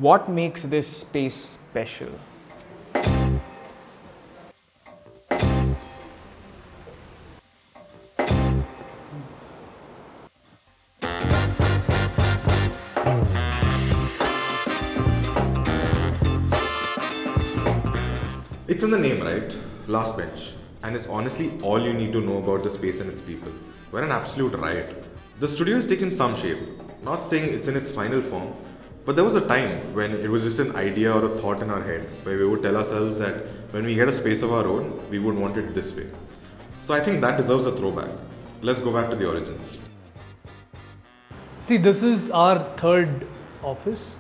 What makes this space special? It's in the name, right? LastBench. And it's honestly all you need to know about the space and its people. We're an absolute riot. The studio has taken some shape. Not saying it's in its final form, but there was a time when it was just an idea or a thought in our head where we would tell ourselves that when we get a space of our own, we would want it this way. So I think that deserves a throwback. Let's go back to the origins. See, this is our third office.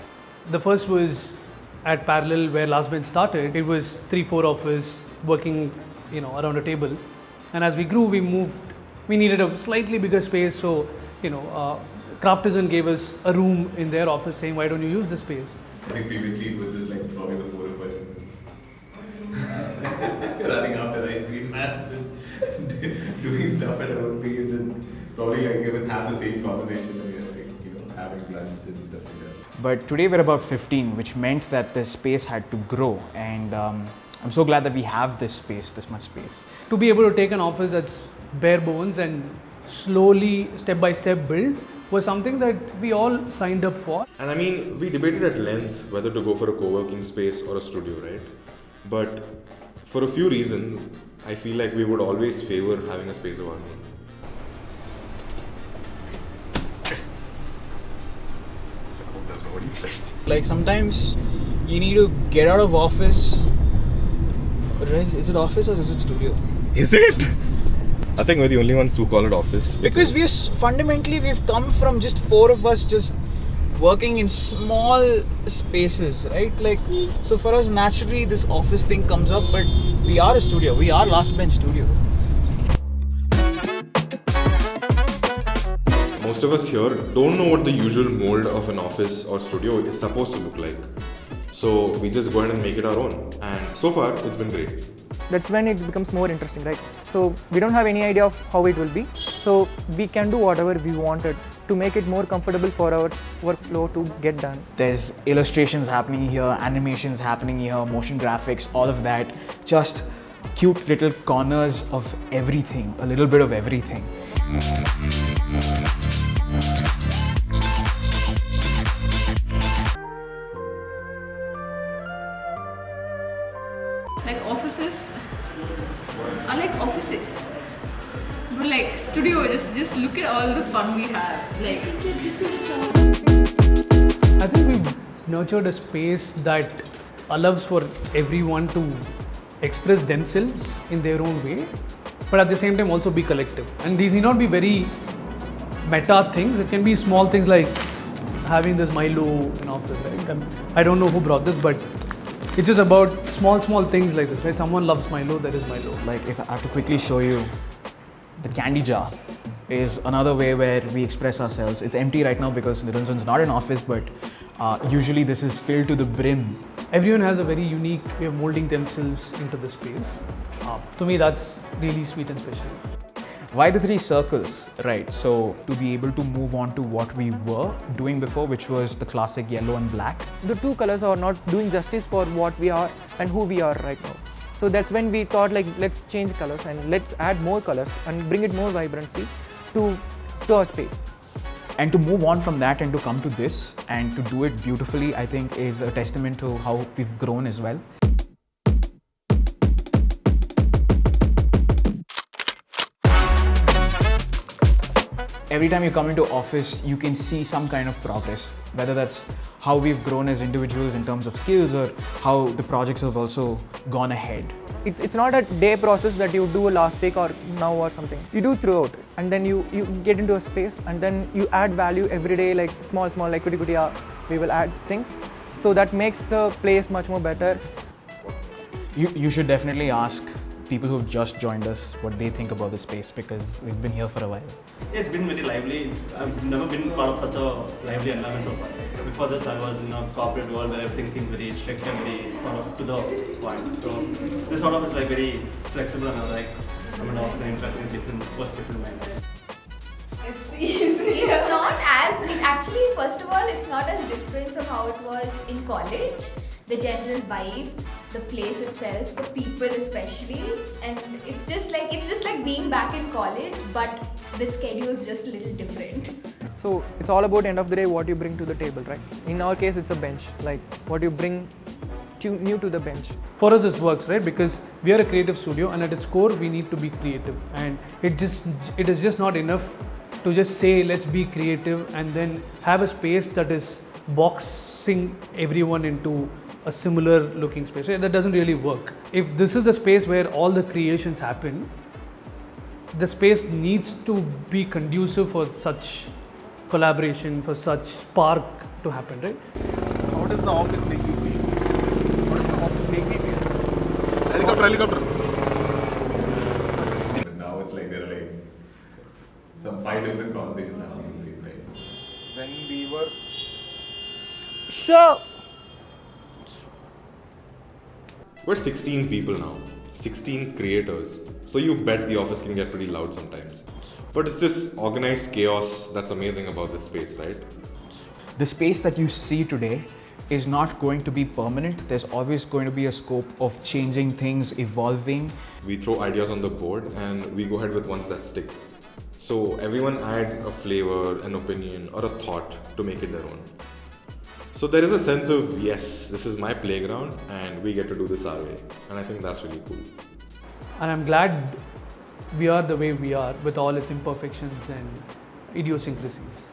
The first was at Parallel where LastBench started. It was 3-4 of us working, around a table. And as we grew, we moved. We needed a slightly bigger space, so Craftisan gave us a room in their office, saying, "Why don't you use this space?" I think previously it was just like probably the 4 of us running after ice cream mats and doing stuff at our own pace, and probably like even have the same conversation when we are like, having lunch and stuff like that. But today we're about 15, which meant that the space had to grow, and I'm so glad that we have this much space. To be able to take an office that's bare bones and slowly, step by step build was something that we all signed up for. And I mean, we debated at length whether to go for a co-working space or a studio, right? But for a few reasons, I feel like we would always favor having a space of our own. Like sometimes you need to get out of office. Is it office or is it studio? Is it? I think we're the only ones who call it office. Because we've come from just 4 of us just working in small spaces, right? Like, so for us naturally this office thing comes up, but we are a studio. We are LastBench Studio. Most of us here don't know what the usual mold of an office or studio is supposed to look like. So we just go ahead and make it our own. And so far, it's been great. That's when it becomes more interesting, right? So we don't have any idea of how it will be. So we can do whatever we wanted to make it more comfortable for our workflow to get done. There's illustrations happening here, animations happening here, motion graphics, all of that. Just cute little corners of everything, a little bit of everything. Like offices are like offices, but like studio, just look at all the fun we have. Like, I think we've nurtured a space that allows for everyone to express themselves in their own way, but at the same time also be collective. And these need not be very meta things. It can be small things like having this Milo in office, right? I don't know who brought this, but it's just about small things like this, right? Someone loves Milo, there is Milo. Like if I have to quickly show you, the candy jar is another way where we express ourselves. It's empty right now because Niranjan's not in office, but usually this is filled to the brim. Everyone has a very unique way of molding themselves into the space. To me, that's really sweet and special. Why the 3 circles? Right, so to be able to move on to what we were doing before, which was the classic yellow and black. The 2 colors are not doing justice for what we are and who we are right now. So that's when we thought like, let's change colors and let's add more colors and bring it more vibrancy to our space. And to move on from that and to come to this and to do it beautifully, I think is a testament to how we've grown as well. Every time you come into office, you can see some kind of progress, whether that's how we've grown as individuals in terms of skills or how the projects have also gone ahead. It's not a day process that you do last week or now or something. You do throughout, and then you get into a space and then you add value every day, like small like we will add things. So that makes the place much more better. You should definitely ask people who've just joined us what they think about the space, because we've been here for a while. Yeah, it's been very lively. I've never been part of such a lively environment so far. Before this, I was in a corporate world where everything seemed very strict and very sort of to the point. So this sort of is like very flexible, and I like coming off and interacting with different perspectives. it's easy. It's not as actually, first of all, it's not as different from how it was in college. The general vibe, the place itself, the people especially, and it's just like being back in college, but the schedule's just a little different. So it's all about end of the day what you bring to the table, right? In our case, it's a bench, like what you bring new to the bench. For us, this works, right? Because we are a creative studio, and at its core, we need to be creative, and it is just not enough to just say let's be creative and then have a space that is boxing everyone into a similar looking space, right? That doesn't really work. If this is the space where all the creations happen, the space needs to be conducive for such collaboration, for such spark to happen, right? How does the office make you feel? How does the office make me feel? Helicopter. But now it's like there are like some 5 different conversations happening at the same time. When we were Sure. We're 16 people now, 16 creators. So you bet the office can get pretty loud sometimes. But it's this organized chaos that's amazing about this space, right? The space that you see today is not going to be permanent. There's always going to be a scope of changing things, evolving. We throw ideas on the board and we go ahead with ones that stick. So everyone adds a flavor, an opinion, or a thought to make it their own. So there is a sense of, yes, this is my playground and we get to do this our way. And I think that's really cool. And I'm glad we are the way we are with all its imperfections and idiosyncrasies.